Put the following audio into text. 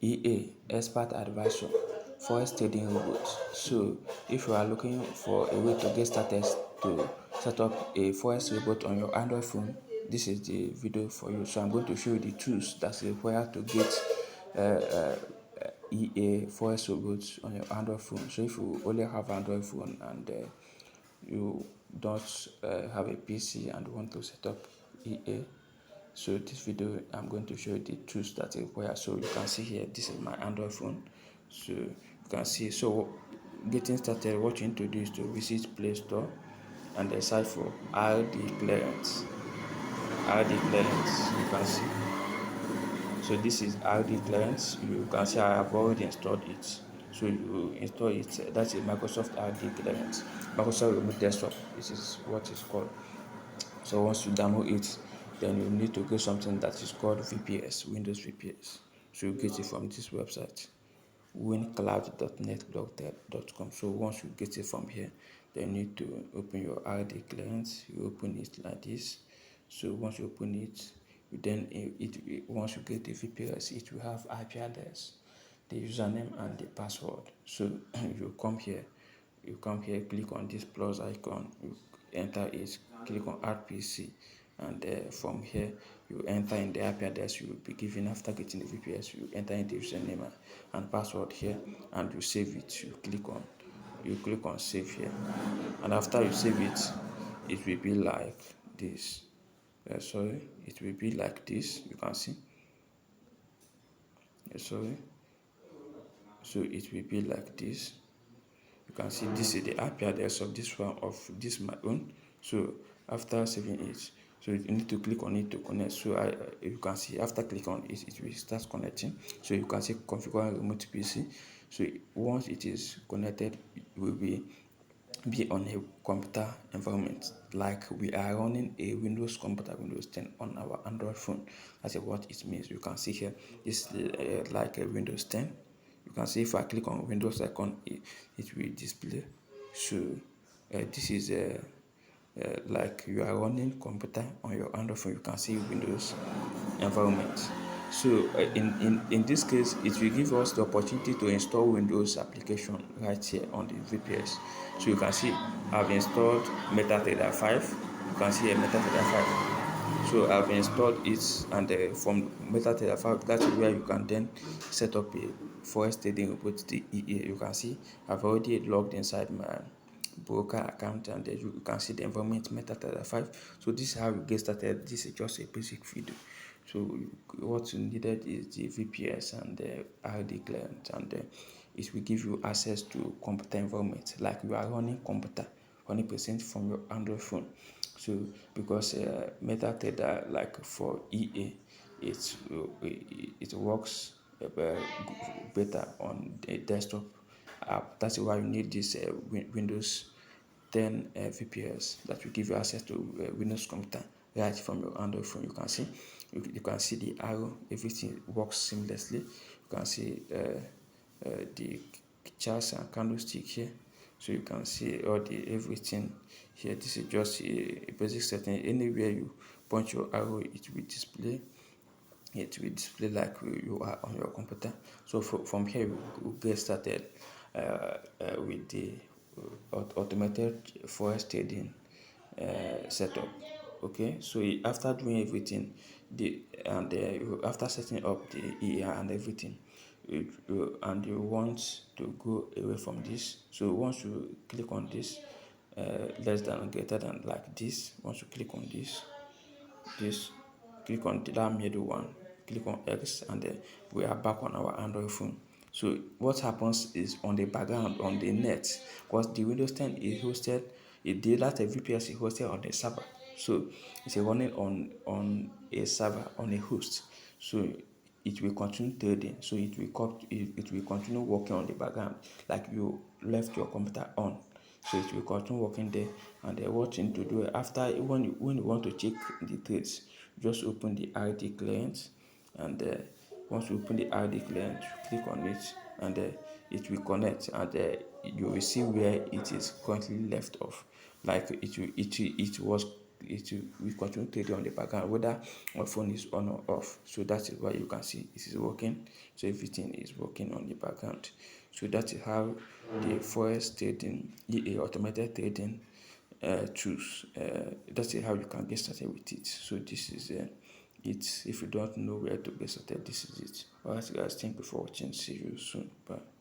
EA, expert advisor, forex trading robot. So if you are looking for a way to get started to set up a forex robot on your Android phone, this is the video for you. So I'm going to show you the tools that's required to get EA forex robots on your Android phone. So if you only have Android phone and you don't have a PC and want to set up EA, so this video I'm going to show you the tools that require. So you can see here, this is my Android phone. So you can see, so getting started, what you need to do is to visit Play Store and then search for 𝗟𝗲𝘁'𝘀. 𝗟𝗲𝘁'𝘀, you can see. So this is 𝗟𝗲𝘁'𝘀. You can see I have already installed it. So you install it. That's a Microsoft 𝗟𝗲𝘁'𝘀. Microsoft Remote Desktop. This is what it's called. So once you download it, then you need to get something that is called VPS, Windows VPS. So you get it from this website, 𝗏𝗏𝑐loud.netblogtalk.com. So once you get it from here, then you need to open your 𝗟𝗲𝘁'𝘀. You open it like this. So once you open it, you then once you get the VPS, it will have IP address, the username and the password. So you come here, click on this plus icon, you enter it, click on add PC, and from here you enter in the IP address you will be given after getting the VPS. You enter in the username and password here, and you save it. You click on save here, and after you save it, it will be like this. It will be like this. You can see. So it will be like this. You can see this is the IP address of this one, of this my own. So after saving it, so you need to click on it to connect. So you can see after click on it, it will start connecting. So you can see configure remote PC. So once it is connected, it will be on a computer environment, like we are running a Windows computer, Windows 10 on our Android phone. That's what it means. You can see here, this is like a Windows 10. You can see if I click on Windows icon, it will display. So this is like you are running computer on your Android phone. You can see Windows environment. So in this case, it will give us the opportunity to install Windows application right here on the VPS. So you can see I've installed MetaTrader 5. You can see a MetaTrader 5. So I've installed it, and from MetaTrader 5, that's where you can then set up a forex trading robot, the EA. You can see I've already logged inside my broker account, and you can see the environment MetaTrader 5. So this is how you get started. This is just a basic video. So what you needed is the VPS and the 𝗟𝗲𝘁'𝘀, and it will give you access to computer environment, like you are running computer 100% from your Android phone. So because MetaTrader, like for EA, it works better on the desktop app. That's why you need this Windows 10 VPS that will give you access to Windows computer right from your Android phone. You can see the arrow, everything works seamlessly. You can see the charts and candlestick here. So you can see all the everything here. This is just a basic setting. Anywhere you point your arrow, it will display. It will display like you are on your computer. So from here we get started with the automated forex trading setup. Okay, so after doing everything, after setting up the EA and everything, and you want to go away from this, so once you click on this less than or greater than, like this, once you click on this, click on that middle one, click on X, and we are back on our Android phone. So what happens is, on the background, on the net, because the Windows 10 is hosted, the data VPS is hosted on the server. So it's running on a server, on a host. So it will continue trading. So it will continue working on the background, like you left your computer on. So it will continue working there, and what you need to do after, when you want to check the trades, just open the 𝗟𝗲𝘁'𝘀, and once you open the 𝗟𝗲𝘁'𝘀, click on it, and it will connect, and you will see where it is currently left off. Like it was will continue trading on the background whether my phone is on or off. So that is why you can see it is working. So everything is working on the background. So that is how the Forex trading, automated trading tools, that's how you can get started with it. So this is it. If you don't know where to get started, this is it. Alright guys, thank you for watching. See you soon. Bye.